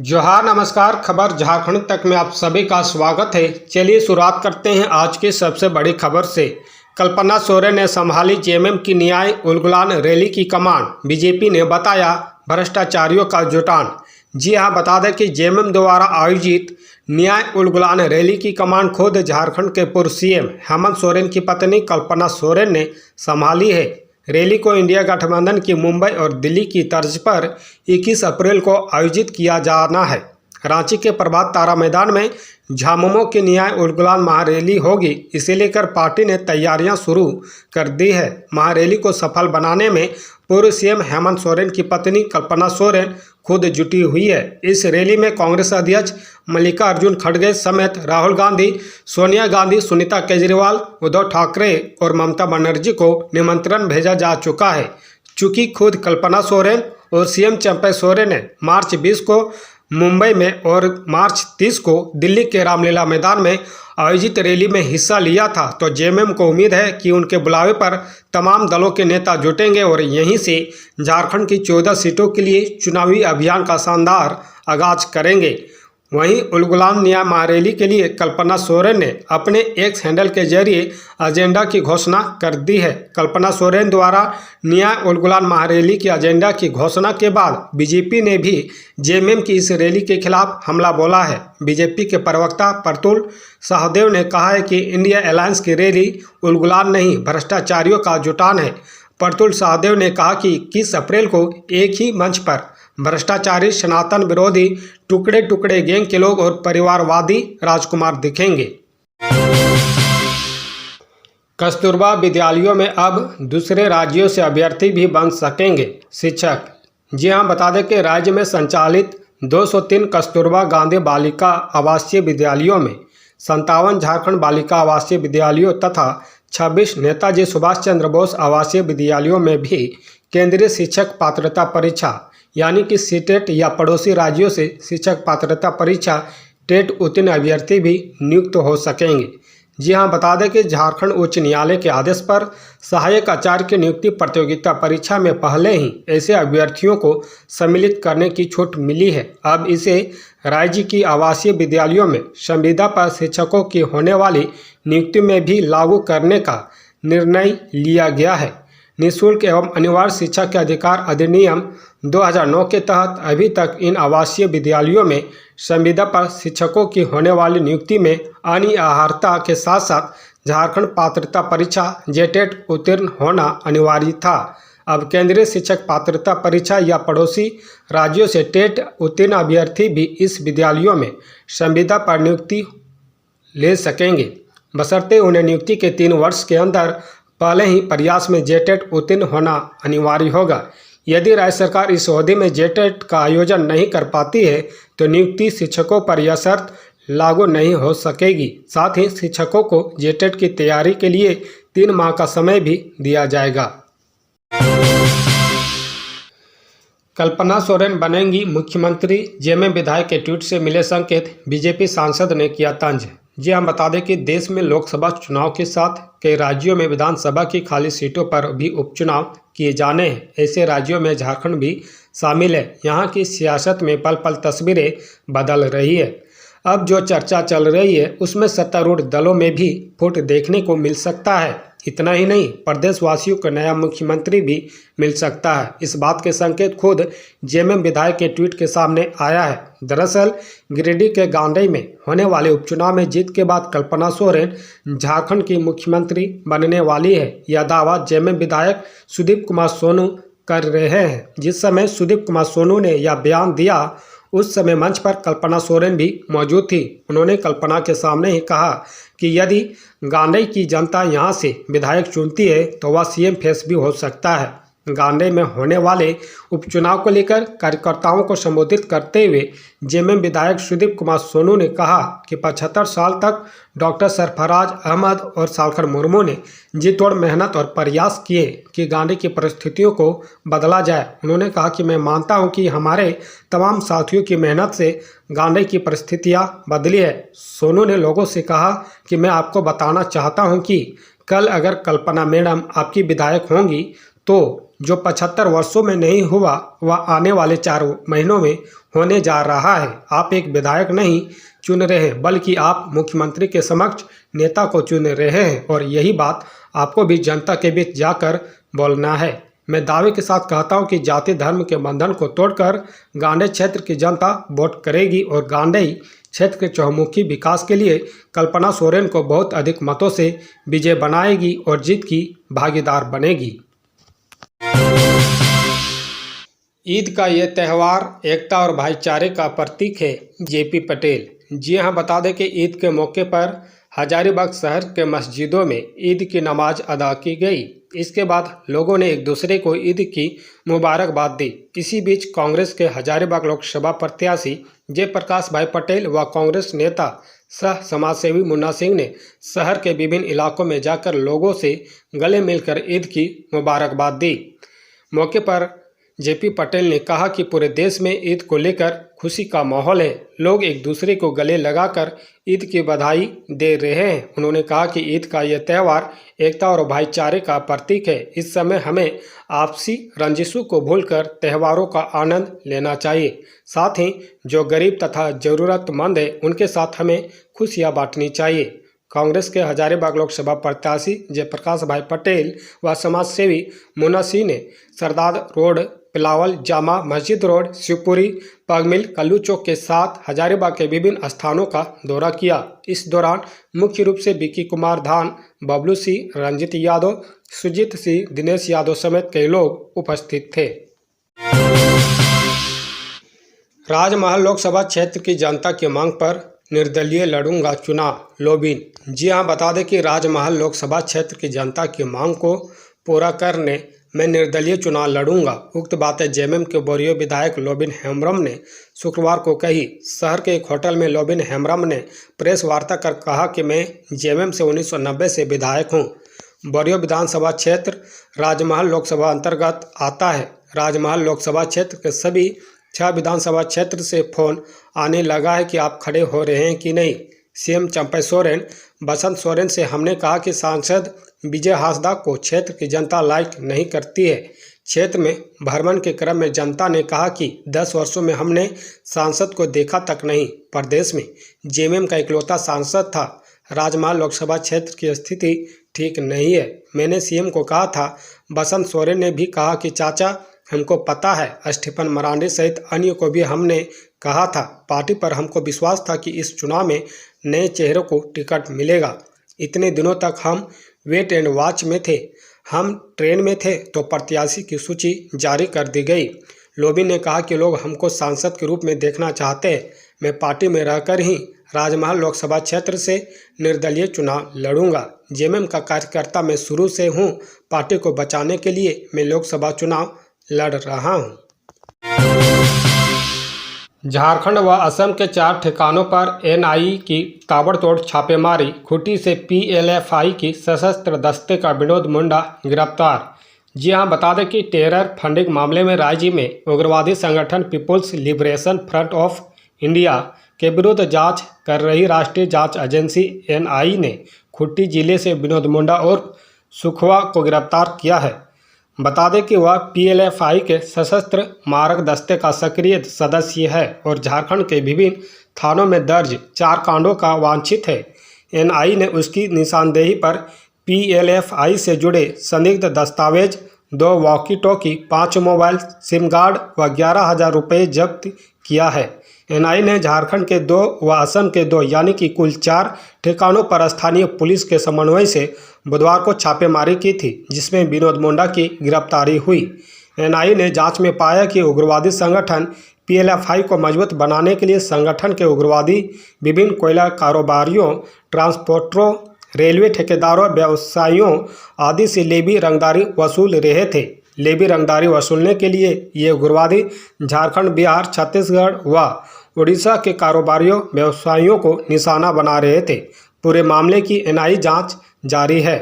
जोहार नमस्कार। खबर झारखंड तक में आप सभी का स्वागत है। चलिए शुरुआत करते हैं आज की सबसे बड़ी खबर से। कल्पना सोरेन ने संभाली जेएमएम की न्याय उलगुलान रैली की कमान, बीजेपी ने बताया भ्रष्टाचारियों का जुटान। जी हां, बता दें कि जेएमएम द्वारा आयोजित न्याय उलगुलान रैली की कमान खुद झारखंड के पूर्व सीएम हेमंत सोरेन की पत्नी कल्पना सोरेन ने संभाली है। रैली को इंडिया गठबंधन की मुंबई और दिल्ली की तर्ज पर 21 अप्रैल को आयोजित किया जाना है। रांची के प्रभात तारा मैदान में झामुमो की न्याय उलगुलान महारैली होगी। इसे लेकर पार्टी ने तैयारियां शुरू कर दी है। महारैली को सफल बनाने में पूर्व सीएम हेमंत सोरेन की पत्नी कल्पना सोरेन खुद जुटी हुई है। इस रैली में कांग्रेस अध्यक्ष मल्लिकार्जुन खड़गे समेत राहुल गांधी, सोनिया गांधी, सुनीता केजरीवाल, उद्धव ठाकरे और ममता बनर्जी को निमंत्रण भेजा जा चुका है। चूंकि खुद कल्पना सोरेन और सीएम चंपई सोरेन ने मार्च 20 को मुंबई में और मार्च 30 को दिल्ली के रामलीला मैदान में आयोजित रैली में हिस्सा लिया था, तो जेएमएम को उम्मीद है कि उनके बुलावे पर तमाम दलों के नेता जुटेंगे और यहीं से झारखंड की 14 सीटों के लिए चुनावी अभियान का शानदार आगाज करेंगे। वहीं उलगुलान न्याय महारैली के लिए कल्पना सोरेन ने अपने एक्स हैंडल के जरिए एजेंडा की घोषणा कर दी है। कल्पना सोरेन द्वारा न्याय उलगुलान महारैली के एजेंडा की घोषणा के बाद बीजेपी ने भी जेएमएम की इस रैली के खिलाफ हमला बोला है। बीजेपी के प्रवक्ता प्रतुल सहदेव ने कहा है कि इंडिया अलायंस की रैली उलगुलान नहीं, भ्रष्टाचारियों का जुटान है। प्रतुल सहदेव ने कहा कि 21 अप्रैल को एक ही मंच पर भ्रष्टाचारी, सनातन विरोधी, टुकड़े टुकड़े गैंग के लोग और परिवारवादी राजकुमार दिखेंगे। कस्तूरबा विद्यालयों में अब दूसरे राज्यों से अभ्यर्थी भी बन सकेंगे शिक्षक। जी हां, बता दें कि राज्य में संचालित 203 कस्तूरबा गांधी बालिका आवासीय विद्यालयों में 57 झारखंड बालिका आवासीय विद्यालयों तथा 26 नेताजी सुभाष चंद्र बोस आवासीय विद्यालयों में भी केंद्रीय शिक्षक पात्रता परीक्षा यानी कि सीटेट या पड़ोसी राज्यों से शिक्षक पात्रता परीक्षा टेट उत्तीर्ण अभ्यर्थी भी नियुक्त हो सकेंगे। जी हां, बता दें कि झारखंड उच्च न्यायालय के आदेश पर सहायक आचार्य की नियुक्ति प्रतियोगिता परीक्षा में पहले ही ऐसे अभ्यर्थियों को सम्मिलित करने की छूट मिली है। अब इसे राज्य की आवासीय विद्यालयों में संविदा पर शिक्षकों की होने वाली नियुक्ति में भी लागू करने का निर्णय लिया गया है। निःशुल्क एवं अनिवार्य शिक्षा के अधिकार अधिनियम 2009 के तहत अभी तक इन आवासीय विद्यालयों में संविदा पर शिक्षकों की होने वाली नियुक्ति में अनिवार्यता के साथ साथ झारखंड पात्रता परीक्षा जेटेट उत्तीर्ण होना अनिवार्य था। अब केंद्रीय शिक्षक पात्रता परीक्षा या पड़ोसी राज्यों से टेट उत्तीर्ण अभ्यर्थी भी इस विद्यालयों में संविदा पर नियुक्ति ले सकेंगे, बशर्ते उन्हें नियुक्ति के 3 वर्ष के अंदर पहले ही प्रयास में जेटेट उत्तीर्ण होना अनिवार्य होगा। यदि राज्य सरकार इस अवधि में जेटेट का आयोजन नहीं कर पाती है तो नियुक्ति शिक्षकों पर यह शर्त लागू नहीं हो सकेगी। साथ ही शिक्षकों को जेटेट की तैयारी के लिए 3 माह का समय भी दिया जाएगा। कल्पना सोरेन बनेंगी मुख्यमंत्री, जेएमएम विधायक के ट्वीट से मिले संकेत, बीजेपी सांसद ने किया तंज। जी हम बता दें कि देश में लोकसभा चुनाव के साथ कई राज्यों में विधानसभा की खाली सीटों पर भी उपचुनाव किए जाने हैं। ऐसे राज्यों में झारखंड भी शामिल है। यहाँ की सियासत में पल पल तस्वीरें बदल रही है। अब जो चर्चा चल रही है उसमें सत्तारूढ़ दलों में भी फूट देखने को मिल सकता है। इतना ही नहीं, प्रदेशवासियों को नया मुख्यमंत्री भी मिल सकता है। इस बात के संकेत खुद जेएमएम विधायक के ट्वीट के सामने आया है। दरअसल गिरिडीह के गांडई में होने वाले उपचुनाव में जीत के बाद कल्पना सोरेन झारखंड की मुख्यमंत्री बनने वाली है। यह दावा जेएमएम विधायक सुदीप कुमार सोनू कर रहे हैं। जिस समय सुदीप कुमार सोनू ने यह बयान दिया उस समय मंच पर कल्पना सोरेन भी मौजूद थी। उन्होंने कल्पना के सामने ही कहा कि यदि गांडई की जनता यहां से विधायक चुनती है तो वह सीएम फेस भी हो सकता है। गांडई में होने वाले उपचुनाव को लेकर कार्यकर्ताओं को संबोधित करते हुए जेएमएम विधायक सुदीप कुमार सोनू ने कहा कि 75 साल तक डॉक्टर सरफराज अहमद और सालखन मुर्मू ने जी तोड़ मेहनत और प्रयास किए कि गांडई की परिस्थितियों को बदला जाए। उन्होंने कहा कि मैं मानता हूं कि हमारे तमाम साथियों की मेहनत से गांडई की परिस्थितियां बदली है। सोनू ने लोगों से कहा कि मैं आपको बताना चाहता हूं कि कल अगर कल्पना मैडम आपकी विधायक होंगी तो जो 75 वर्षों में नहीं हुआ वह आने वाले 4 महीनों में होने जा रहा है। आप एक विधायक नहीं चुन रहे हैं, बल्कि आप मुख्यमंत्री के समक्ष नेता को चुन रहे हैं और यही बात आपको भी जनता के बीच जाकर बोलना है। मैं दावे के साथ कहता हूं कि जाति धर्म के बंधन को तोड़कर गांडेय क्षेत्र की जनता वोट करेगी और गांडेय क्षेत्र के चहुमुखी विकास के लिए कल्पना सोरेन को बहुत अधिक मतों से विजय बनाएगी और जीत की भागीदार बनेगी। ईद का ये त्यौहार एकता और भाईचारे का प्रतीक है। जेपी पटेल। जी हां, बता दें कि ईद के मौके पर हजारीबाग शहर के मस्जिदों में ईद की नमाज अदा की गई। इसके बाद लोगों ने एक दूसरे को ईद की मुबारकबाद दी। इसी बीच कांग्रेस के हजारीबाग लोकसभा प्रत्याशी जयप्रकाश भाई पटेल व कांग्रेस नेता सह समाजसेवी मुन्ना सिंह ने शहर के विभिन्न इलाकों में जाकर लोगों से गले मिलकर ईद की मुबारकबाद दी। मौके पर जेपी पटेल ने कहा कि पूरे देश में ईद को लेकर खुशी का माहौल है। लोग एक दूसरे को गले लगाकर ईद की बधाई दे रहे हैं। उन्होंने कहा कि ईद का यह त्यौहार एकता और भाईचारे का प्रतीक है। इस समय हमें आपसी रंजिशों को भूलकर त्योहारों का आनंद लेना चाहिए। साथ ही जो गरीब तथा ज़रूरतमंद है उनके साथ हमें खुशियाँ बांटनी चाहिए। कांग्रेस के हजारीबाग लोकसभा प्रत्याशी जयप्रकाश भाई पटेल व समाजसेवी मुन्ना सिंह ने सरदार रोड, पिलावल, जामा मस्जिद रोड, शिवपुरी, पगमिल, कल्लू चौक के साथ हजारीबाग के विभिन्न स्थानों का दौरा किया। इस दौरान मुख्य रूप से विक्की कुमार धान, बबलू सिंह, रंजित यादव, सुजीत सिंह, दिनेश यादव समेत कई लोग उपस्थित थे। राजमहल लोकसभा क्षेत्र की जनता की मांग पर निर्दलीय लड़ूंगा चुनाव, लोबिन। जी हां, बता दें कि राजमहल लोकसभा क्षेत्र की जनता की मांग को पूरा करने मैं निर्दलीय चुनाव लड़ूंगा। उक्त बातें जेएमएम के वरीय विधायक लोबिन हेम्ब्रम ने शुक्रवार को कही। शहर के एक होटल में लोबिन हेम्ब्रम ने प्रेस वार्ता कर कहा कि मैं जेएमएम से 1990 से विधायक हूं। वरीय विधानसभा क्षेत्र राजमहल लोकसभा अंतर्गत आता है। राजमहल लोकसभा क्षेत्र के सभी 6 विधानसभा क्षेत्र से फोन आने लगा है कि आप खड़े हो रहे हैं कि नहीं। सीएम चंपई सोरेन, बसंत सोरेन से हमने कहा कि सांसद विजय हांसदा को क्षेत्र की जनता लाइक नहीं करती है। क्षेत्र में भ्रमण के क्रम में जनता ने कहा कि 10 वर्षों में हमने सांसद को देखा तक नहीं। प्रदेश में जेएमएम का इकलौता सांसद था। राजमहल लोकसभा क्षेत्र की स्थिति ठीक नहीं है। मैंने सीएम को कहा था। बसंत सोरेन ने भी कहा कि चाचा हमको पता है। स्टीफन मरांडी सहित अन्य को भी हमने कहा था। पार्टी पर हमको विश्वास था कि इस चुनाव में नए चेहरों को टिकट मिलेगा। इतने दिनों तक हम वेट एंड वॉच में थे। हम ट्रेन में थे तो प्रत्याशी की सूची जारी कर दी गई। लोबिन ने कहा कि लोग हमको सांसद के रूप में देखना चाहते हैं। मैं पार्टी में रहकर ही राजमहल लोकसभा क्षेत्र से निर्दलीय चुनाव लड़ूंगा। जेएमएम का कार्यकर्ता मैं शुरू से हूं। पार्टी को बचाने के लिए मैं लोकसभा चुनाव लड़ रहा हूं। झारखंड व असम के 4 ठिकानों पर एनआईए की ताबड़तोड़ छापेमारी। खूंटी से पीएलएफआई की सशस्त्र दस्ते का विनोद मुंडा गिरफ्तार। जी हां, बता दें कि टेरर फंडिंग मामले में राज्य में उग्रवादी संगठन people's liberation front of India के विरुद्ध जांच कर रही राष्ट्रीय जांच एजेंसी एनआईए ने खूंटी जिले से विनोद मुंडा और सुखवा को गिरफ्तार किया है। बता दें कि वह पीएलएफआई के सशस्त्र मारक दस्ते का सक्रिय सदस्य है और झारखंड के विभिन्न थानों में दर्ज 4 कांडों का वांछित है। एनआईए ने उसकी निशानदेही पर पीएलएफआई से जुड़े संदिग्ध दस्तावेज, 2 walkie talkie, 5 mobile SIM card व 11,000 रुपये जब्त किया है। एनआईए ने झारखंड के 2 व असम के 2 यानी कि कुल 4 ठिकानों पर स्थानीय पुलिस के समन्वय से बुधवार को छापेमारी की थी, जिसमें विनोद मुंडा की गिरफ्तारी हुई। एनआईए ने जांच में पाया कि उग्रवादी संगठन पीएलएफआई को मजबूत बनाने के लिए संगठन के उग्रवादी विभिन्न कोयला कारोबारियों, ट्रांसपोर्टरों, रेलवे ठेकेदारों, व्यवसायियों आदि से लेवी रंगदारी वसूल रहे थे। लेवी रंगदारी वसूलने के लिए ये उग्रवादी झारखंड, बिहार, छत्तीसगढ़ व उड़ीसा के कारोबारियों, व्यवसायियों को निशाना बना रहे थे। पूरे मामले की एनआईए जांच जारी है।